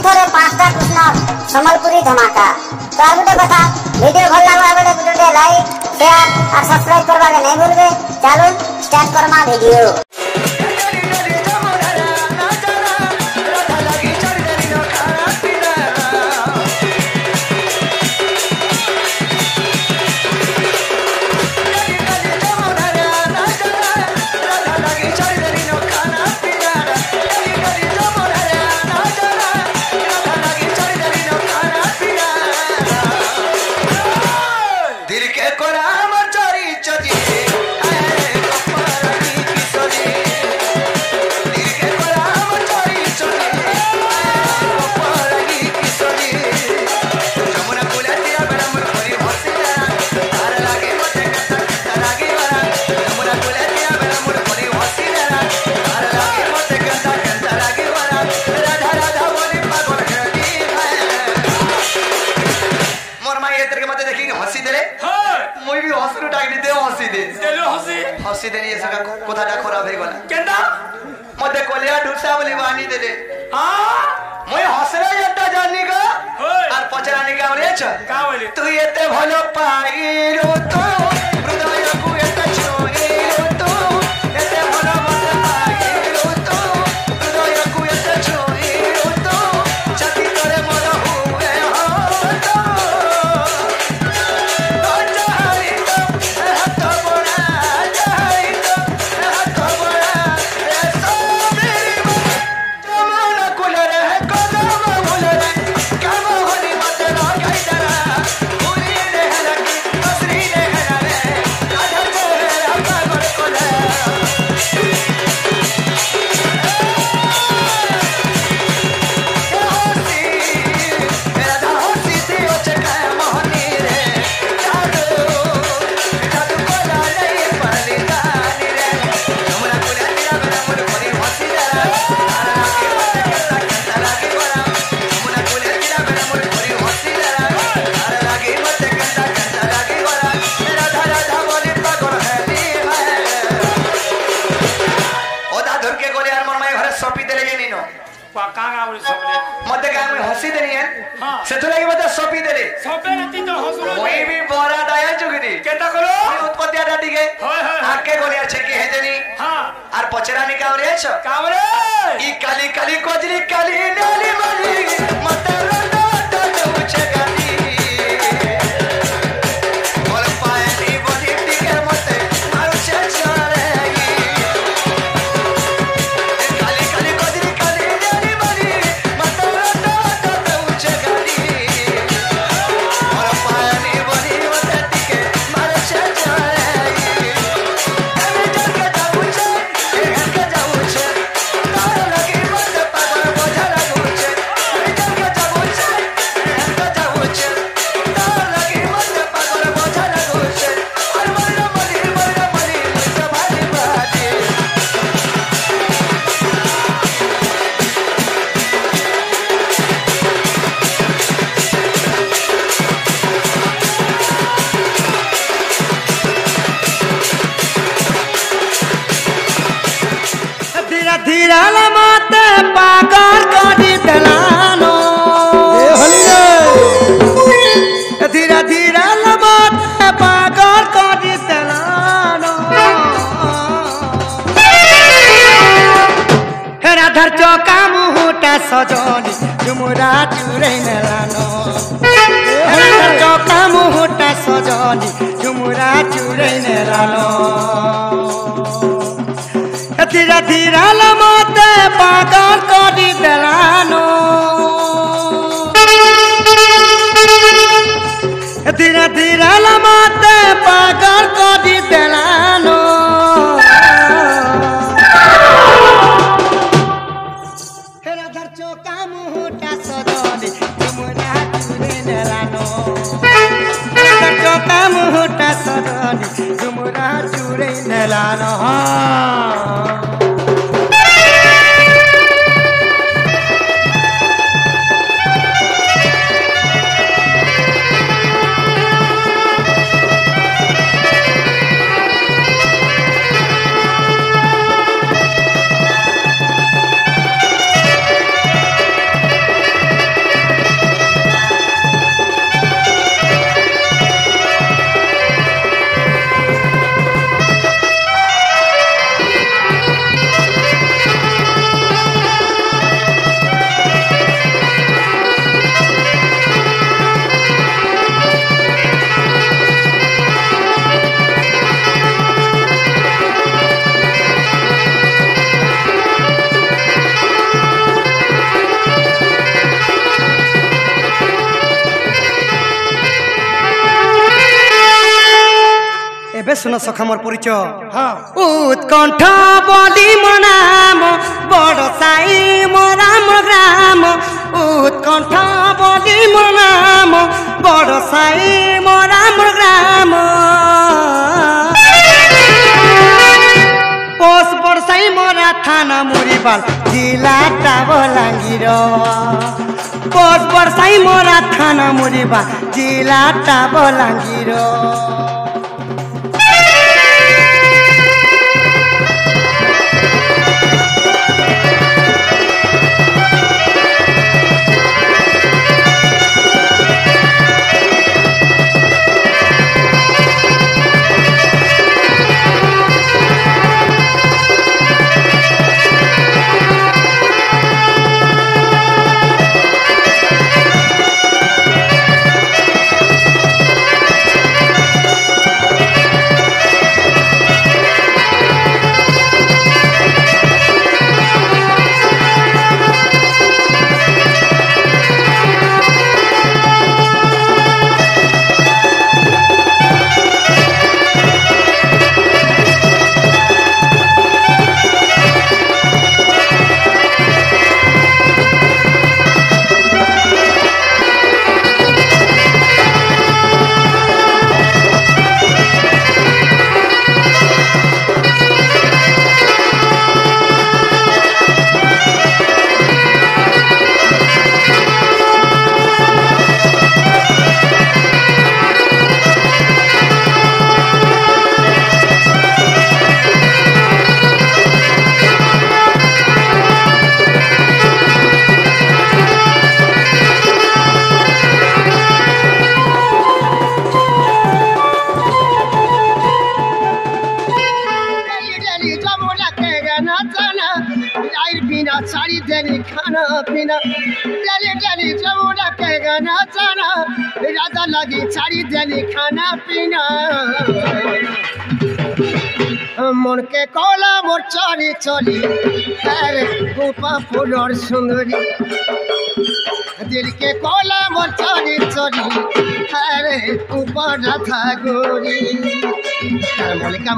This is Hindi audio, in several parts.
थोड़े 5टा कृष्ण सम्बलपुरी धमाका तो आर गुटे कथा वीडियो भल लागला बेले गुटे लाइक शेयर और सब्सक्राइब करबा के नहीं भूलबे। चलो स्टार्ट करमा वीडियो। हसी देनी ऐसा कोथाटा खराब हे गला केंदा मते कोलिया ढुसा बोली बानी दे दे हां मोय हसरे जट्टा जानी का और पचरानी का बोले छ का बोली तू एते भलो पाइरो तो हृदय को एते छोइरो तो एते भलो मते पाइरो तो हृदय को एते छोइरो तो छति करे मोर हुए हो तो मते का मैं हसी देनी है हां सेतो लागि मते सोपी देले सोपे नीति तो हसुरो ओई भी बोरा डाया जुगिदी केता करो उत्पत्ति आटा दिगे होय होय आके गोलिया छेकी हे देनी हां आर पचरानी का रे छ का रे ई काली काली कोजरी काली नाली माली मते रंडा तो छे गाली बोल पाए नी बोली दिगे मते मारू छे छरे काली काली कोजरी काली नाली माली मते रंडा तो छे गाली बोल पाए नी बोली मते दिगे मारू छे छरे एमे जके जाऊ छे एके जाऊ छे तार लगी मते पागल बोझा लागू छे एमे जके जाऊ छे एके जाऊ छे तार लगी मते पागल बोझा लागू छे और मरना मरी मुझे भारी बाती धीरे धीरे लमाते पागल करी दलानो धीरे धीरे लमाते पागल करी दलानो हेरा धर चौका मुहुटा सजनी जुमुरा चुरे नेलानो हेरा धर चौका मुहुटा सजनी जुमुरा चुरे नेलानो धीरे धीरे लमाते पागल करी दलानो धीरे धीरे लमाते पागल करी दलानो हेरा धर चौका मुहुटा सजनी जुमुरा चुरे नेलानो हेरा धर चौका मुहुटा सजनी जुमुरा चुरे नेलानो শুন সখা মোর পরিচয় হ্যাঁ উৎকণ্ঠ বলি মো নাম বড় সাই মো রাম গ্রাম উৎকণ্ঠ বলি মো নাম বড় সাই মো রাম গ্রাম পোষ বড়সাই মোরা থানা মুড়িবাল জিলাটা বলাঙ্গীর পোষ বড়সাই মোরা থানা মুড়িবাল জিলাটা বলাঙ্গীর सारी तेरी खाना पीना तेरी तेरी जमुना के गाना जाना राधा लगी सारी तेरी खाना पीना मन के कोला मोर चली चली अरे गोपा फुलर सुंदरी दिल के कोला मोर चली चली अरे ऊपर राधा गोरी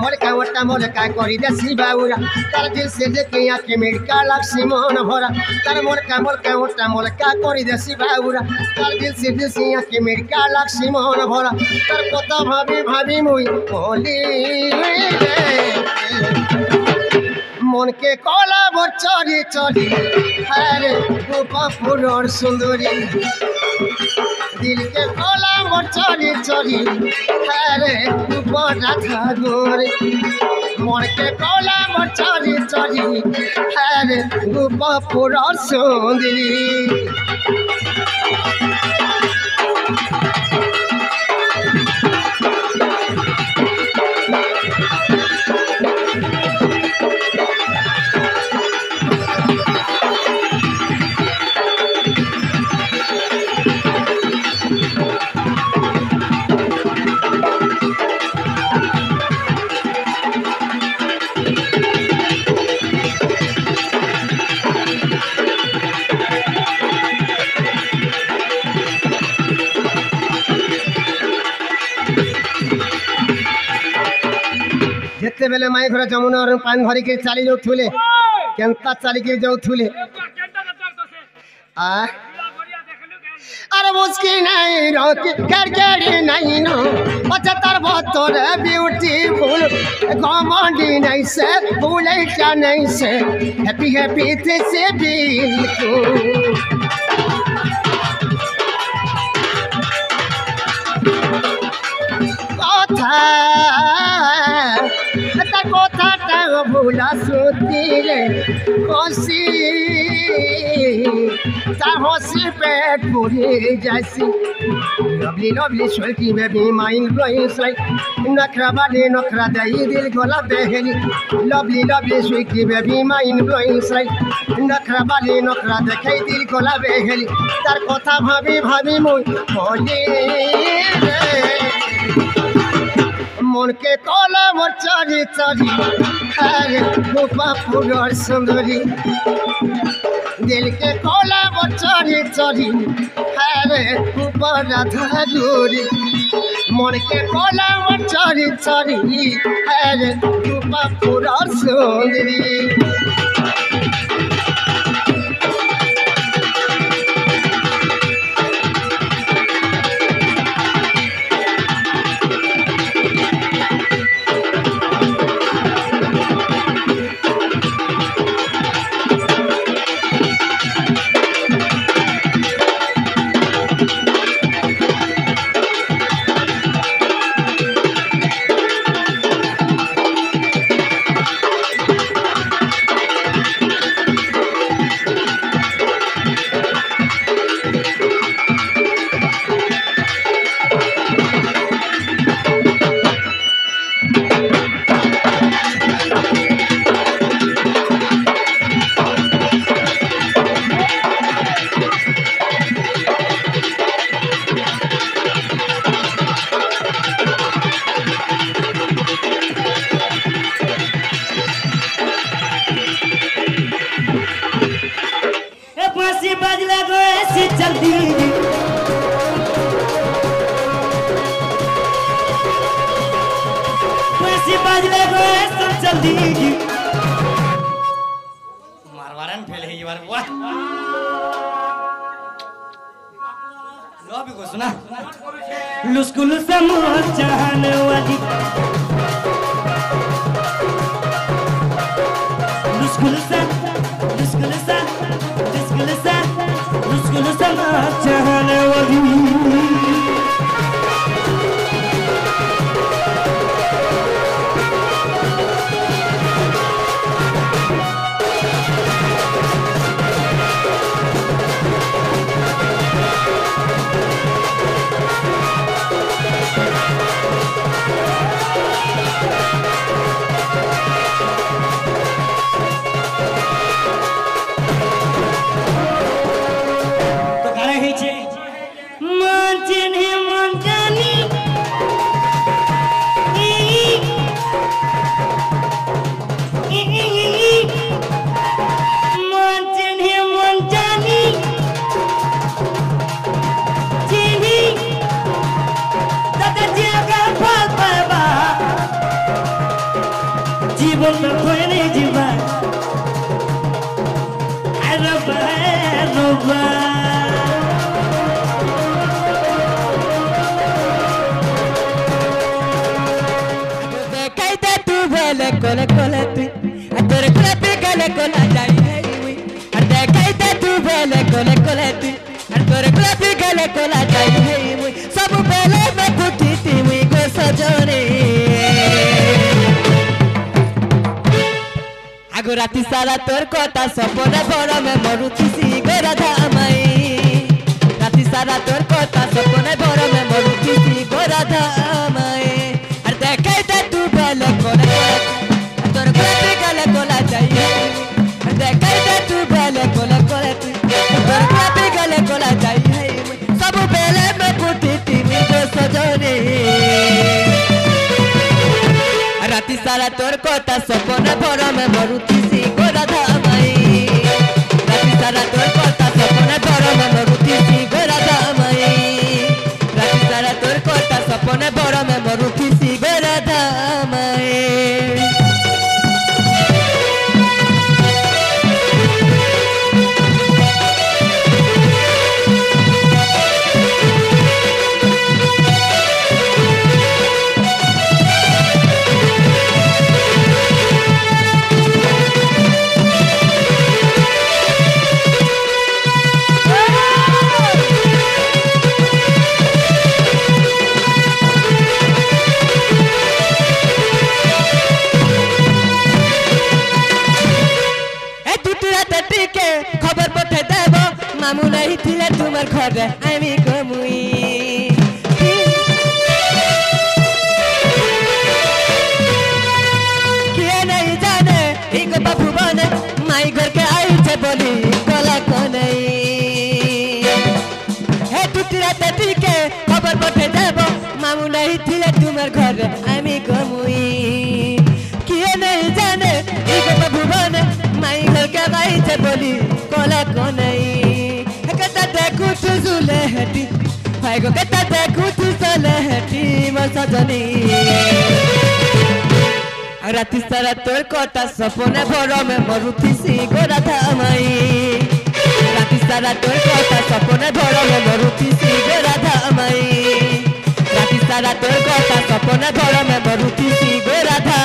मोलका ओटा मोलका करी देसी बाउरा तार दिल से देखे आँखें मिड़का लक्ष्मी मन भरा तार मोलका ओटा मोलका करी देसी बाउरा तार दिल से देसी आँखें मिड़का लक्ष्मी मन भरा तार कथा भाभी भाभी मुई बोली मन के कला मोर चली चली अरे गोपा फुलर सुंदरी दिल के कला मोर चली चली अरे ऊपर राधा गोरी मन के कला मोर चली चली अरे गोपा फुलर सुंदरी जिते बेले माई घर जमुना पान धरिक चली जाऊे केन्ता चलिक जाऊे अरे मुस्की नहीं रोकी करकेड़ी नहीं नो अच्छा तार बतोर ब्यूटीफुल घमंडी नहीं से भूले क्या नहीं से हैप्पी हैप्पी थे से बिल्कुल कथा भूला सुती रे हसी हसी पेट पूरी जैसी lovely lovely sweetie baby mind blowing slide नखरा वाली नखरा दई दिल गोला बहली lovely lovely sweetie baby mind blowing slide नखरा वाली नखरा देखे दिल गोला बहली तार कथा भाभी भाभी मुई बोली मन के कला मोर चढ़ी चढ़ी अरे गोपा फुलर सुंदरी दिल के कला मोर चढ़ी चढ़ी अरे ऊपर राधा गोरी मन के कोला चरी चरी अरे रूपा पूरा सुंदरी मारवारन फेल है ये बार वाह लो भी को सुना लुस्कुल समोर चाहन वाली लुस्कुल समोर चाहन वाली कोले कोले तू तेरे कोले पे गले कोला जाई है हुई हर देखाई ते तू बेले कोले कोले तू तेरे कोले पे गले कोला जाई है हुई सब बेले में कुटी ती हुई को सजने आगो राती सारा तोर कोता सपने बड़ में मरुती सी गोरा धामाई राती सारा तोर कोता सपने बड़ में मरुती सी गोरा धामाई हर देखाई ते तू बेले कोले तोर कोले पे गले कोला जाई है देखाई ते तू बेले कोले कोले तू तोर कोले पे गले कोला जाई है सब बेले में कुटी ती हुई को सजने राती सारा तोर कोता सपने बड़ में मरुती सी गोरा धामाई राती सारा तोर कोता सपने बड़ में मरुती सी गोरा धामाई राती सारा तोर कोता सपने बड़ में मरुती सी गोरा धामाई खबर पठे देव मामू नहीं थिले तुमार घर आमी कमुई किए नहीं जाने इको बाबू बने माई घर के आई थे बोली कला को नहीं हे टुकड़ा तेटी के खबर पठे देव मामू नहीं थिले तुमार घर आमी कमुई किए नहीं जाने इको बाबू बने माई घर के आई थे बोली कोला को नहीं कहता देखू तू जुले हटी भाई को कहता देखू तू सोले हटी सजनी राति सारा तोर कथा सपने भर में मरुथिसी गो राधा माई राति सारा तोर कथा सपने भर में मरुथिसी गो राधा माई राति सारा तोर कथा सपने भर में मरुथिसी गो राधा